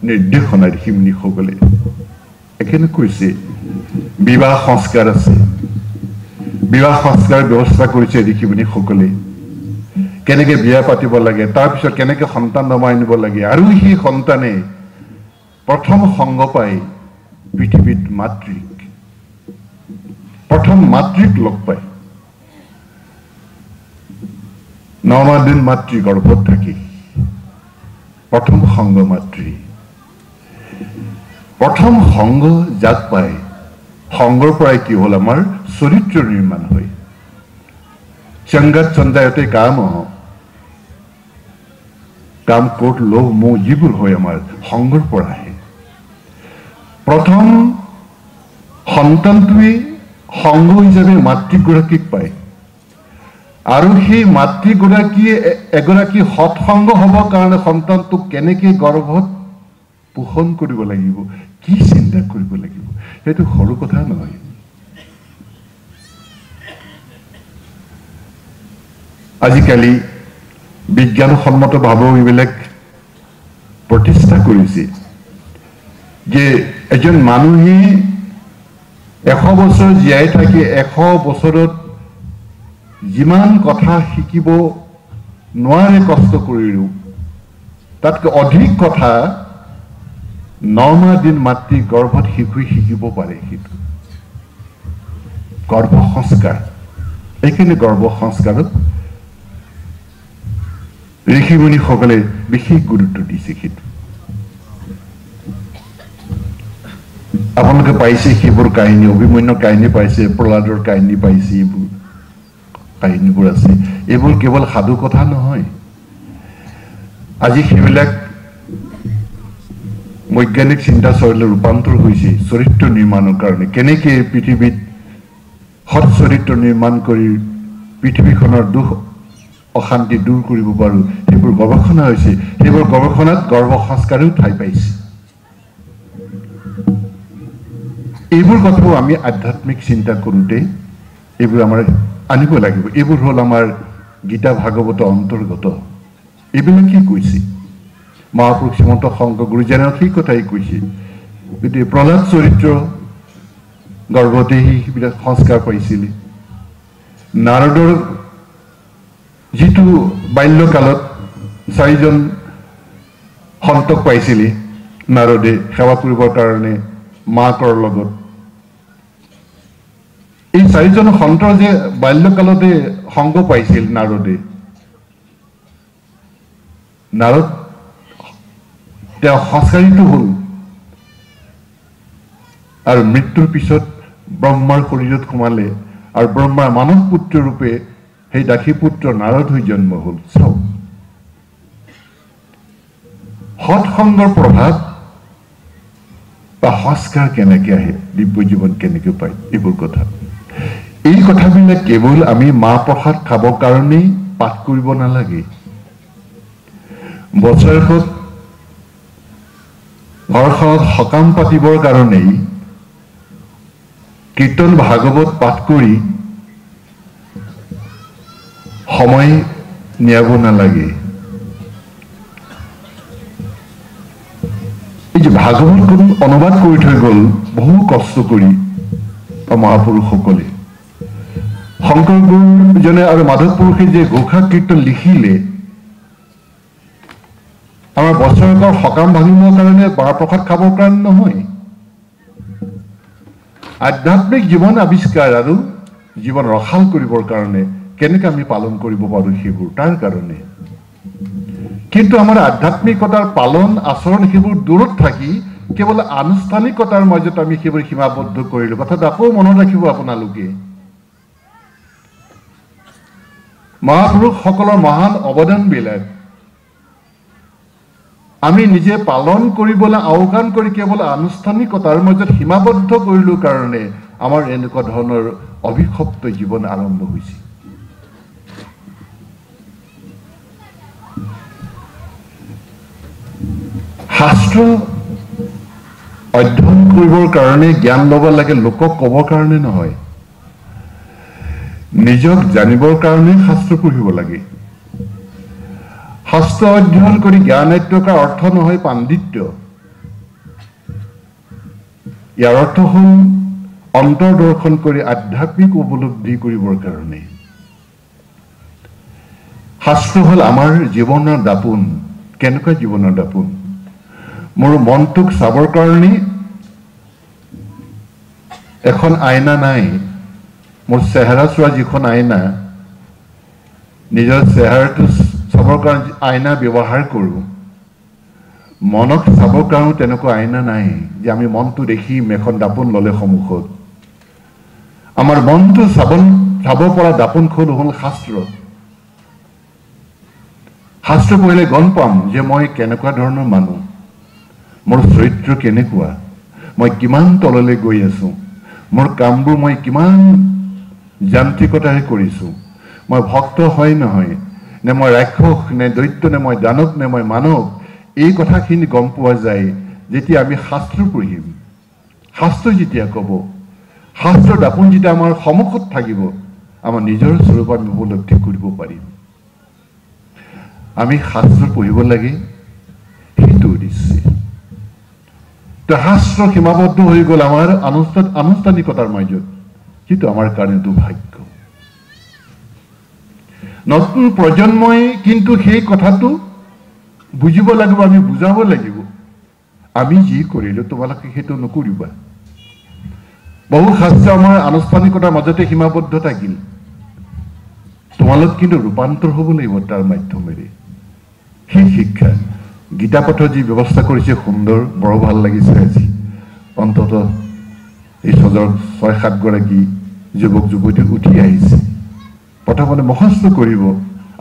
নিৰ্দেশনা। ঋষিমুনিসকলে এখানে কৈছে বিবাহ সংস্কাৰ আছে, বিবাহ সংস্কাৰ ব্যৱস্থা কৰিছে ঋষিমুনিসকলে, কেনেকৈ বিয়া পাতিব লাগে, তাৰপিছত কেনেকৈ সন্তান নমাই আনিব লাগে, আৰু সেই সন্তানে প্ৰথম সংগ পায় পৃথিৱীত মাতৃক, প্ৰথম মাতৃক লগ পায়। 9 মাহ দিন মাতৃ গৰ্ভত থাকি প্ৰথম সংগ মাতৃ। প্ৰথম সংগ যাক পায়, সংগৰ পৰাই কি হ'ল আমাৰ চৰিত্ৰ নিৰ্মাণ হয়। চংগত চন্দায়তে কাম, কাম ক্ৰোধ লোভ মোহ যিবোৰ হয় আমাৰ সংগৰ পৰা আহে। প্ৰথম সন্তানটোৱে সংগ হিচাপে মাতৃগৰাকীক পায়, আৰু সেই মাতৃগৰাকীয়ে এগৰাকী সৎসংগ হ'বৰ কাৰণে সন্তানটোক কেনেকৈ গৰ্ভত পোষণ কৰিব লাগিব, কি চিন্তা কৰিব লাগিব, সেইটো সৰু কথা নহয়। আজিকালি বিজ্ঞানসন্মতভাৱেও এইবিলাক প্ৰতিষ্ঠা কৰিছে যে এজন মানুহে 100 বছৰ জীয়াই থাকি 100 বছৰত যিমান কথা শিকিব নোৱাৰে কষ্ট কৰিও, তাতকৈ অধিক কথা 9 মাহ দিন মাতৃ গৰ্ভত শিশুৱে শিকিব পাৰে। সেইটো গৰ্ভ সংস্কাৰ। এইখিনি গৰ্ভ সংস্কাৰত ঋষিমুনিসকলে বিশেষ গুৰুত্ব দিছে। সেইটো আপোনালোকে পাইছে সেইবোৰ কাহিনী, অভিমন্যুৰ কাহিনী পাইছে, প্ৰহ্লাদৰ কাহিনী পাইছে, এইবোৰ কাহিনীবোৰ আছে। এইবোৰ কেৱল সাধু কথা নহয়, আজি সেইবিলাক বৈজ্ঞানিক চিন্তা চৰ্চালৈ ৰূপান্তৰ হৈছে চৰিত্ৰ নিৰ্মাণৰ কাৰণে। কেনেকৈ পৃথিৱীত সৎ চৰিত্ৰ নিৰ্মাণ কৰি পৃথিৱীখনৰ দুখ অশান্তি দূৰ কৰিব পাৰোঁ, সেইবোৰ গৱেষণা হৈছে। সেইবোৰ গৱেষণাত গৰ্ভ সংস্কাৰেও ঠাই পাইছে। এইবোৰ কথাও আমি আধ্যাত্মিক চিন্তা কৰোঁতে এইবোৰ আমাৰ আনিব লাগিব। এইবোৰ হ'ল আমাৰ গীতা ভাগৱত অন্তৰ্গত। এইবিলাক কি কৈছে মহাপুৰুষ শ্ৰীমন্ত শংকৰ গুৰুজনাও সেই কথাই কৈছে। গতিকে প্ৰহ্লাদ চৰিত্ৰ গৰ্ভতে সেইবিলাক সংস্কাৰ পাইছিলে। নাৰদৰ যিটো বাল্যকালত 4জন সন্তক পাইছিলে নাৰদে সেৱা কৰিবৰ কাৰণে মাকৰ লগত। এই 4জন সন্তৰ যে বাল্যকালতে সংগ পাইছিল নাৰদে, নাৰদ তেওঁ সংস্কাৰিত হ'ল আৰু মৃত্যুৰ পিছত ব্ৰহ্মাৰ শৰীৰত সোমালে আৰু ব্ৰহ্মাৰ মানৱ পুত্ৰ ৰূপে সেই দাসী পুত্ৰ নাৰদ হৈ জন্ম হ'ল। চাওক সৎসংগৰ প্ৰভাৱ বা সংস্কাৰ কেনেকৈ আহে, দিব্য জীৱন কেনেকৈ পায়, এইবোৰ কথা। এই কথাবিলাক কেৱল আমি মাহ প্ৰসাদ খাবৰ কাৰণেই পাঠ কৰিব নালাগে। বছৰেকত ঘৰখনত সকাম পাতিবৰ কাৰণেই কীৰ্তন ভাগৱত পাঠ কৰি সময় নিয়াব নালাগে। এই যে ভাগৱতখন অনুবাদ কৰি থৈ গ'ল বহু কষ্ট কৰি মহাপুৰুষসকলে, শংকৰ গুৰুজনে আৰু মাধৱ পুৰুষে যে ঘোষা কীৰ্তন লিখিলে, আমাৰ বছৰেকৰ সকাম ভাঙিবৰ কাৰণে মাহ প্ৰসাদ খাবৰ কাৰণে নহয়, আধ্যাত্মিক জীৱন আৱিষ্কাৰ আৰু জীৱন ৰসাল কৰিবৰ কাৰণে কেনেকৈ আমি পালন কৰিব পাৰোঁ সেইবোৰ তাৰ কাৰণে। কিন্তু আমাৰ আধ্যাত্মিকতাৰ পালন আচৰণ সেইবোৰ দূৰত থাকি কেৱল আনুষ্ঠানিকতাৰ মাজত আমি সেইবোৰ সীমাবদ্ধ কৰিলোঁ। কথাটো আকৌ মনত ৰাখিব আপোনালোকে। মহাপুৰুষসকলৰ মহান অৱদানবিলাক আমি নিজে পালন কৰিবলৈ আওকাণ কৰি কেৱল আনুষ্ঠানিকতাৰ মাজত সীমাবদ্ধ কৰিলোঁ কাৰণে আমাৰ এনেকুৱা ধৰণৰ অভিশপ্ত জীৱন আৰম্ভ হৈছে। শাস্ত্ৰ অধ্যয়ন কৰিবৰ কাৰণে জ্ঞান ল'ব লাগে, লোকক ক'বৰ কাৰণে নহয়। নিজক জানিবৰ কাৰণে শাস্ত্ৰ পঢ়িব লাগে। শাস্ত্ৰ অধ্যয়ন কৰি জ্ঞান আয়ত্তৰ অৰ্থ নহয় পাণ্ডিত্য। ইয়াৰ অৰ্থ হ'ল অন্তৰ্দৰ্শন কৰি আধ্যাত্মিক উপলব্ধি কৰিবৰ কাৰণে। শাস্ত্ৰ হ'ল আমাৰ জীৱনৰ দাপোন। কেনেকুৱা জীৱনৰ দাপোন? মোৰ মনটোক চাবৰ কাৰণে এখন আইনা নাই। মোৰ চেহেৰা চোৱা যিখন আইনা, নিজৰ চেহেৰাটো চাবৰ কাৰণে আইনা ব্যৱহাৰ কৰোঁ, মনক চাবৰ কাৰণেও তেনেকুৱা আইনা নাই যে আমি মনটো দেখিম এখন দাপোন ল'লে সন্মুখত। আমাৰ মনটো চাব পৰা দাপোনখন হ'ল শাস্ত্ৰ। শাস্ত্ৰ পঢ়িলে গম পাম যে মই কেনেকুৱা ধৰণৰ মানুহ, মোৰ চৰিত্ৰ কেনেকুৱা, মই কিমান তললৈ গৈ আছোঁ, মোৰ কামবোৰ মই কিমান যান্ত্ৰিকতাৰে কৰিছোঁ, মই ভক্ত হয় নহয়, নে মই ৰাক্ষস নে দৈত্য, নে মই দানৱ নে মই মানৱ, এই কথাখিনি গম পোৱা যায় যেতিয়া আমি শাস্ত্ৰ পঢ়িম। শাস্ত্ৰ যেতিয়া ক'ব, শাস্ত্ৰৰ দাপোন যেতিয়া আমাৰ সন্মুখত থাকিব, আমাৰ নিজৰ স্বৰূপ আমি উপলব্ধি কৰিব পাৰিম। আমি শাস্ত্ৰ পঢ়িব লাগে সেইটো উদ্দেশ্যে। শাস্ত্ৰ সীমাবদ্ধ হৈ গ'ল আমাৰ আনুষ্ঠানিকতাৰ মাজত, যিটো আমাৰ কাৰণে দুৰ্ভাগ্য। নতুন প্ৰজন্মই কিন্তু সেই কথাটো বুজিব লাগিব, আমি বুজাব লাগিব। আমি যি কৰিলোঁ তোমালোকে সেইটো নকৰিবা। বহু শাস্ত্ৰ আমাৰ আনুষ্ঠানিকতাৰ মাজতে সীমাবদ্ধ থাকিল। তোমালোক কিন্তু ৰূপান্তৰ হ'ব লাগিব তাৰ মাধ্যমেৰে। সেই শিক্ষা গীতা পাঠৰ যি ব্যৱস্থা কৰিছে সুন্দৰ, বৰ ভাল লাগিছে। আজি অন্তত এই 6-7 গৰাকী যুৱক যুৱতী উঠি আহিছে। প্ৰথমতে মুখস্থ কৰিব,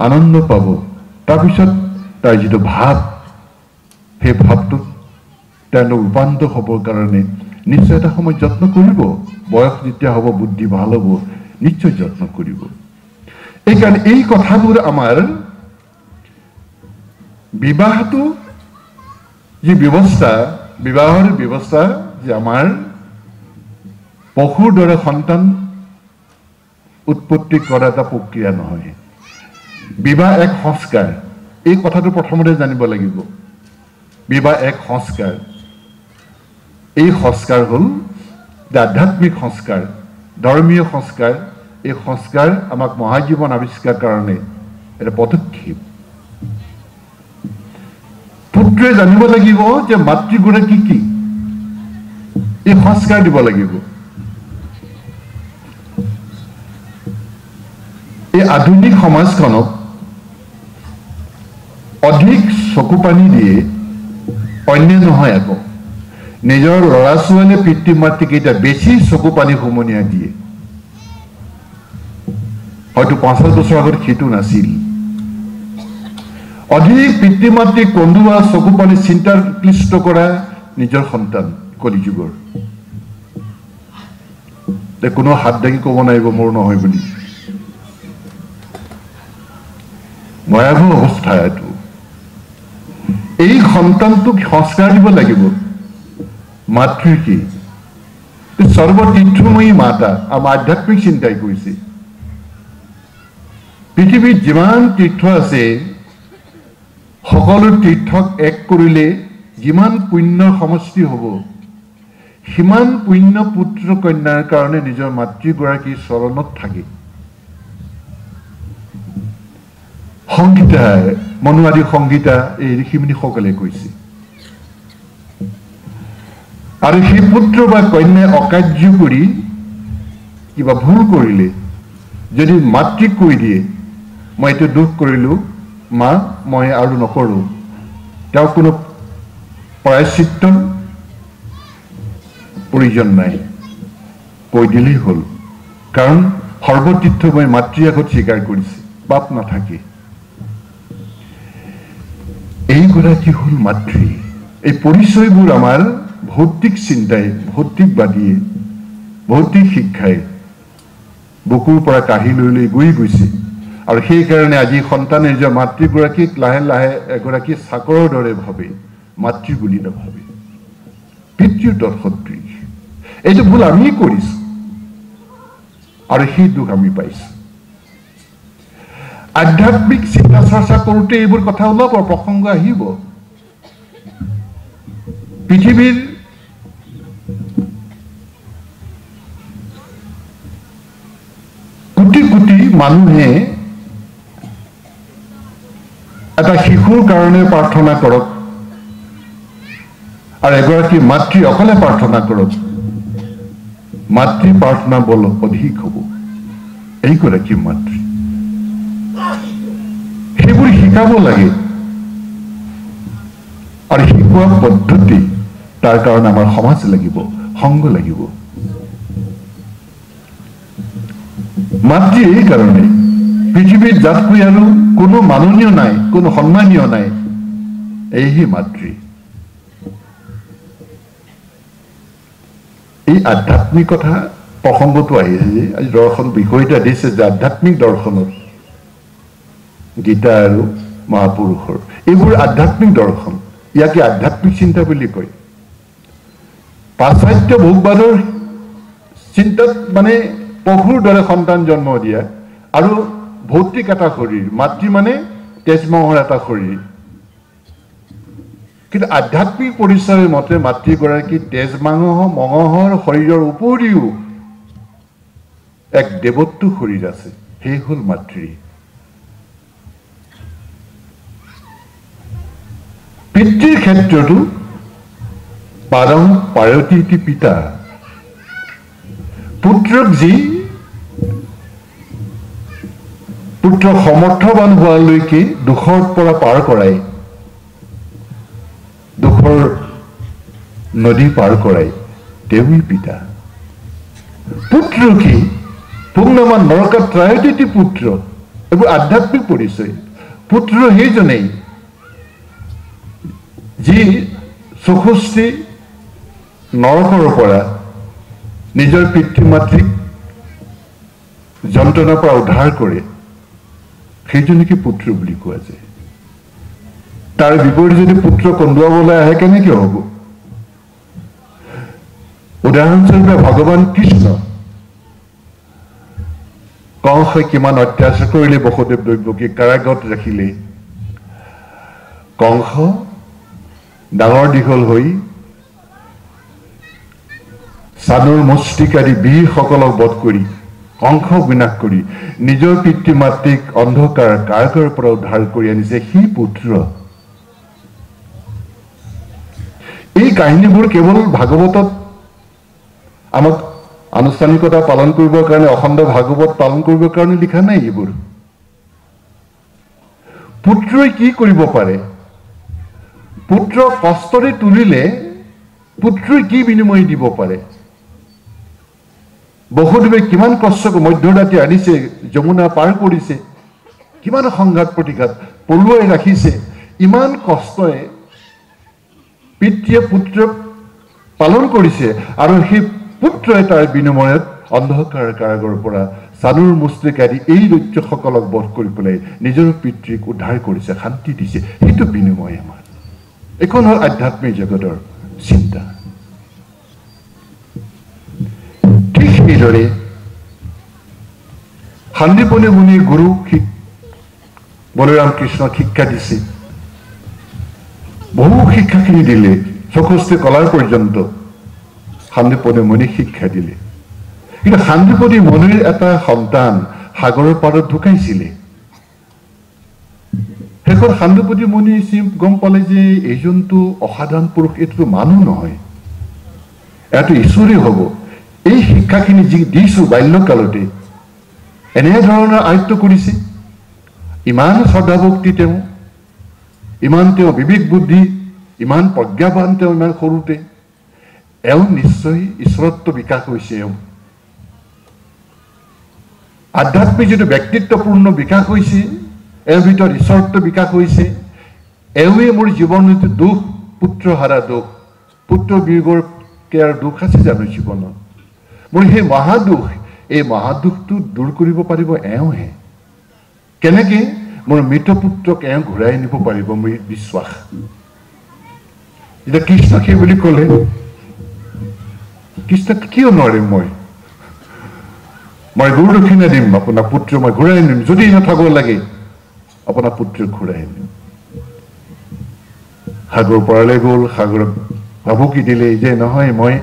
আনন্দ পাব, তাৰপিছত তাৰ যিটো ভাৱ, সেই ভাৱটোত তেওঁলোক ৰূপান্তৰ হ'বৰ কাৰণে নিশ্চয় এটা সময় যত্ন কৰিব। বয়স যেতিয়া হ'ব, বুদ্ধি ভাল হ'ব, নিশ্চয় যত্ন কৰিব। এইকাৰণে এই কথাবোৰ আমাৰ বিবাহটো যি ব্যৱস্থা, বিবাহৰ ব্যৱস্থা যে আমাৰ পশুৰ দৰে সন্তান উৎপত্তি কৰা এটা প্ৰক্ৰিয়া নহয়। বিবাহ এক সংস্কাৰ। এই কথাটো প্ৰথমতে জানিব লাগিব। বিবাহ এক সংস্কাৰ। এই সংস্কাৰ হ'ল আধ্যাত্মিক সংস্কাৰ, ধৰ্মীয় সংস্কাৰ। এই সংস্কাৰ আমাক মহাজীৱন আৱিষ্কাৰ কাৰণে এটা পদক্ষেপ। পুত্ৰে জানিব লাগিব যে মাতৃগৰাকী কি, এই সংস্কাৰ দিব লাগিব। এই আধুনিক সমাজখনক অধিক চকু পানী দিয়ে অন্য নহয় আকৌ নিজৰ ল'ৰা ছোৱালীয়ে পিতৃ মাতৃকেইটা বেছি চকু পানী হুমনিয়াই দিয়ে হয়তো ৫০ বছৰ আগত সেইটো নাছিল অধিক পিতৃ মাতৃক কন্দুৱা চকু পানী চিন্তাৰ ক্লিষ্ট কৰা নিজৰ সন্তান কলিযুগৰ কোনো হাত দাঙি ক'ব নোৱাৰিব মোৰ নহয় বুলি ভয়াবহ অৱস্থা এইটো এই সন্তানটোক সংস্কাৰ দিব লাগিব মাতৃ কি সৰ্বতীৰ্থময়ী মাতা আমাৰ আধ্যাত্মিক চিন্তাই কৰিছে পৃথিৱীত যিমান তীৰ্থ আছে সকলো তীৰ্থক এক কৰিলে যিমান পুণ্যৰ সমষ্টি হ'ব সিমান পুণ্য পুত্ৰ কন্যাৰ কাৰণে নিজৰ মাতৃগৰাকীৰ চৰণত থাকে সংগীতা মনোৱাদী সংগীতা এই ঋষিমুনিসকলে কৈছে আৰু সেই পুত্ৰ বা কন্যাই অকাৰ্য কৰি কিবা ভুল কৰিলে যদি মাতৃক কৈ দিয়ে মই এইটো দুখ কৰিলোঁ মা মই আৰু নকৰোঁ তেওঁ কোনো প্ৰায়শ্চিত্তৰ প্ৰয়োজন নাই কৈ দিলেই হ'ল কাৰণ সৰ্বতীৰ্থ মই মাতৃ আগত স্বীকাৰ কৰিছে পাপ নাথাকে এইগৰাকী হ'ল মাতৃ এই পৰিচয়বোৰ আমাৰ ভৌতিক চিন্তাই ভৌতিকবাদীয়ে ভৌতিক শিক্ষাই বুকুৰ পৰা কাঢ়ি লৈ লৈ গৈ গৈছে আৰু সেইকাৰণে আজি সন্তানে নিজৰ মাতৃগৰাকীক লাহে লাহে এগৰাকী চাকৰৰ দৰে ভাবে মাতৃ বুলি নাভাবে পিতৃৰ দৰ্শত্ৰী এইটো ভুল আমি কৰিছো আৰু সেই দুখ আমি পাইছো আধ্যাত্মিক চিন্তা চৰ্চা কৰোঁতে এইবোৰ কথা ওলাব প্ৰসংগ আহিব পৃথিৱীৰ কোটি কোটি মানুহে এটা শিশুৰ কাৰণে প্ৰাৰ্থনা কৰক আৰু এগৰাকী মাতৃ অকলে প্ৰাৰ্থনা কৰক মাতৃ প্ৰাৰ্থনা বল অধিক হ'ব এইগৰাকী মাতৃ সেইবোৰ শিকাব লাগে আৰু শিকোৱা পদ্ধতি তাৰ কাৰণে আমাৰ সমাজ লাগিব সংগ লাগিব মাতৃ এই কাৰণে পৃথিৱীত যাতকৈ আৰু কোনো মাননীয় নাই কোনো সন্মানীয় নাই এইহে মাতৃ এই আধ্যাত্মিকতা প্ৰসংগটো আহিছে যে আজি দৰ্শন বিষয়টা দিছে যে আধ্যাত্মিক দৰ্শনত গীতা আৰু মহাপুৰুষৰ এইবোৰ আধ্যাত্মিক দৰ্শন ইয়াকে আধ্যাত্মিক চিন্তা বুলি কয় পাশ্চাত্য ভোগবাদৰ চিন্তাত মানে পশুৰ দৰে সন্তান জন্ম দিয়া আৰু ভৌতিক এটা শৰীৰ মাতৃ মানে তেজমহৰ এটা শৰীৰ কিন্তু আধ্যাত্মিক পৰিচয়ৰ মতে মাতৃগৰাকী তেজমহৰ শৰীৰৰ উপৰিও এক দেৱত্ব শৰীৰ আছে সেই হ'ল মাতৃ পিতৃৰ ক্ষেত্ৰতো পাৰতি পিতা পুত্ৰক যি পুত্ৰ সমৰ্থবান হোৱালৈকে দুখৰ পৰা পাৰ কৰাই দুখৰ নদী পাৰ কৰাই তেওঁই পিতা পুত্ৰ কি পুণ্যমান নৰকাত ত্ৰায়তি পুত্ৰ এইবোৰ আধ্যাত্মিক পৰিচয় পুত্ৰ সেইজনেই যি চৌষষ্ঠি নৰকৰ পৰা নিজৰ পিতৃ মাতৃক যন্ত্ৰণাৰ পৰা উদ্ধাৰ কৰে সেইজনকে পুত্ৰ বুলি কোৱা যায় তাৰ বিপৰীতে যদি পুত্ৰ কন্দুৱাবলৈ আহে কেনেকৈ হ'ব উদাহৰণস্বৰূপে ভগৱান কৃষ্ণ কংসই কিমান অত্যাচাৰ কৰিলে বসুদেৱ দৈব্যকে কাৰাগাৰত ৰাখিলে কংস ডাঙৰ দীঘল হৈ চানুৰ মুষ্টিক আদি বীৰসকলক বধ কৰি কংস বিনাশ কৰি নিজৰ পিতৃ মাতৃক অন্ধকাৰ কাৰাগাৰৰ পৰা উদ্ধাৰ কৰি আনিছে সি পুত্ৰ এই কাহিনীবোৰ কেৱল ভাগৱতত আমাক আনুষ্ঠানিকতা পালন কৰিবৰ কাৰণে অখণ্ড ভাগৱত পালন কৰিবৰ কাৰণে লিখা নাই এইবোৰ পুত্ৰই কি কৰিব পাৰে পুত্ৰ কষ্টৰে তুলিলে পুত্ৰই কি বিনিময় দিব পাৰে? বহুদেৱে কিমান কষ্ট মধ্যৰাতি আনিছে, যমুনা পাৰ কৰিছে, কিমান সংঘাত প্ৰতিঘাত পলুৱাই ৰাখিছে, ইমান কষ্টৰে পিতৃয়ে পুত্ৰক পালন কৰিছে, আৰু সেই পুত্ৰই তাৰ বিনিময়ত অন্ধকাৰ কাৰাগাৰৰ পৰা চানুৰ মুস্তিকাৰী এই দৈত্যসকলক বধ কৰি পেলাই নিজৰ পিতৃক উদ্ধাৰ কৰিছে, শান্তি দিছে। সেইটো বিনিময় আমাৰ। এইখন হ'ল আধ্যাত্মিক জগতৰ চিন্তা। ঠিক সেইদৰে শান্তিপনী মুনি গুৰু বলৰাম কৃষ্ণক শিক্ষা দিছে, বহু শিক্ষাখিনি দিলে, 64 কলাৰ পৰ্যন্ত শান্তিপনী মুনিক শিক্ষা দিলে। কিন্তু শান্তিপনী মুনিৰ এটা সন্তান সাগৰৰ পাৰত ঢুকাইছিলে। শেষত শান্তিপনী মুনি গম পালে যে এইজনটো অসাধাৰণ পুৰুষ, এইটোতো মানুহ নহয়, এয়াতো ঈশ্বৰেই হ'ব। এই শিক্ষাখিনি যি দিছো বাল্যকালতে, এনেধৰণৰ আয়ত্ত কৰিছে। ইমান শ্ৰদ্ধা ভক্তি তেওঁ, ইমান তেওঁ বিবেক বুদ্ধি, ইমান প্ৰজ্ঞাবান তেওঁ, ইমান সৰুতে নিশ্চয় ঈশ্বৰত্ব বিকাশ হৈছে। আধ্যাত্মিক যিটো ব্যক্তিত্বপূৰ্ণ বিকাশ হৈছে, ভিতৰত ঈশ্বৰত্ব বিকাশ হৈছে। মোৰ জীৱনত দুখ, পুত্ৰ হাৰা দুখ, পুত্ৰ বিয়োগৰ আৰু দুখ আছে জানো জীৱনত? মোৰ সেই মহাদুখ, এই মহাদুখটো দূৰ কৰিব পাৰিব এওঁহে। কেনেকে? মোৰ মৃত পুত্ৰক ঘূৰাই নিব পাৰিব, মোৰ বিশ্বাস। এতিয়া কৃষ্ণক সেই বুলি ক'লে, কৃষ্ণক কিয় নোৱাৰিম? মই গুৰু দক্ষিণা দিম, আপোনাৰ পুত্ৰ মই ঘূৰাই নিম, যদি নাথাব লাগে আপোনাৰ পুত্ৰক ঘূৰাই নিম। সাগৰ পাৰলৈ গ'ল, সাগৰক ভাবুকি দিলে যে নহয়, মই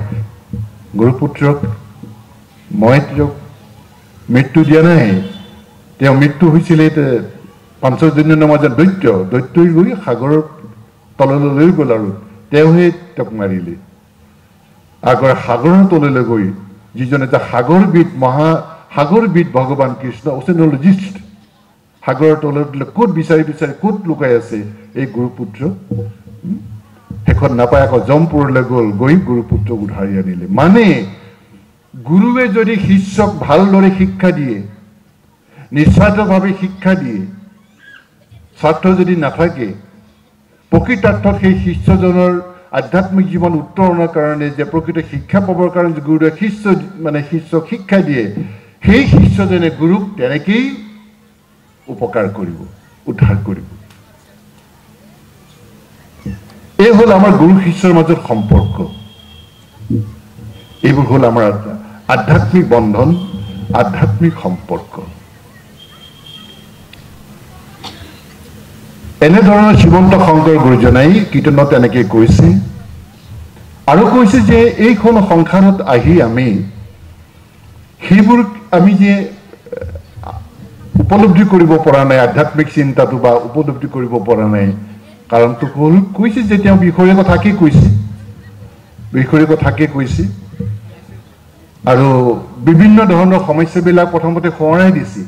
গুৰুপুত্ৰক মই তেওঁক মৃত্যু দিয়া নাই। তেওঁ মৃত্যু হৈছিলে 5 দিনৰ মাজত দৈত্যই গৈ সাগৰৰ তললৈ লৈ গ'ল, আৰু তেওঁহে তেওঁক মাৰিলে। আগৰ সাগৰৰ তললৈ গৈ যিজন এটা সাগৰবিদ, মহাসাগৰবিদ ভগৱান কৃষ্ণ, অচেনলজিষ্ট, সাগৰৰ তলত ক'ত বিচাৰি বিচাৰি ক'ত লুকাই আছে এই গুৰুপুত্ৰ, শেষত নাপায় আকৌ জমপুৰলৈ গৈ গুৰুপুত্ৰক উদ্ধাৰি আনিলে। মানে গুৰুৱে যদি শিষ্যক ভালদৰে শিক্ষা দিয়ে, নিস্বাৰ্থভাৱে শিক্ষা দিয়ে, স্বাৰ্থ যদি নাথাকে, প্ৰকৃতাৰ্থত সেই শিষ্যজনৰ আধ্যাত্মিক জীৱন উত্তৰণৰ কাৰণে যে প্ৰকৃত শিক্ষা পাবৰ কাৰণে গুৰুৱে শিষ্যক শিক্ষা দিয়ে, সেই শিষ্যজনে গুৰুক তেনেকেই উপকাৰ কৰিব, উদ্ধাৰ কৰিব। এই হ'ল আমাৰ গুৰু শিষ্যৰ মাজত সম্পৰ্ক। এইবোৰ হ'ল আমাৰ আধ্যাত্মিক বন্ধন, আধ্যাত্মিক সম্পৰ্ক। এনেধৰণৰ শ্ৰীমন্ত শংকৰ গুৰুজনাই কীৰ্তনত এনেকৈ কৈছে, আৰু কৈছে যে এইখন সংসাৰত আহি আমি সেইবোৰ আমি যে উপলব্ধি কৰিব পৰা নাই, আধ্যাত্মিক চিন্তাটো বা উপলব্ধি কৰিব পৰা নাই, কাৰণটো হ'ল কৈছে যে তেওঁ বিষয়ৰ কথাকে কৈছে, আৰু বিভিন্ন ধৰণৰ সমস্যাবিলাক প্ৰথমতে সোঁৱৰাই দিছে।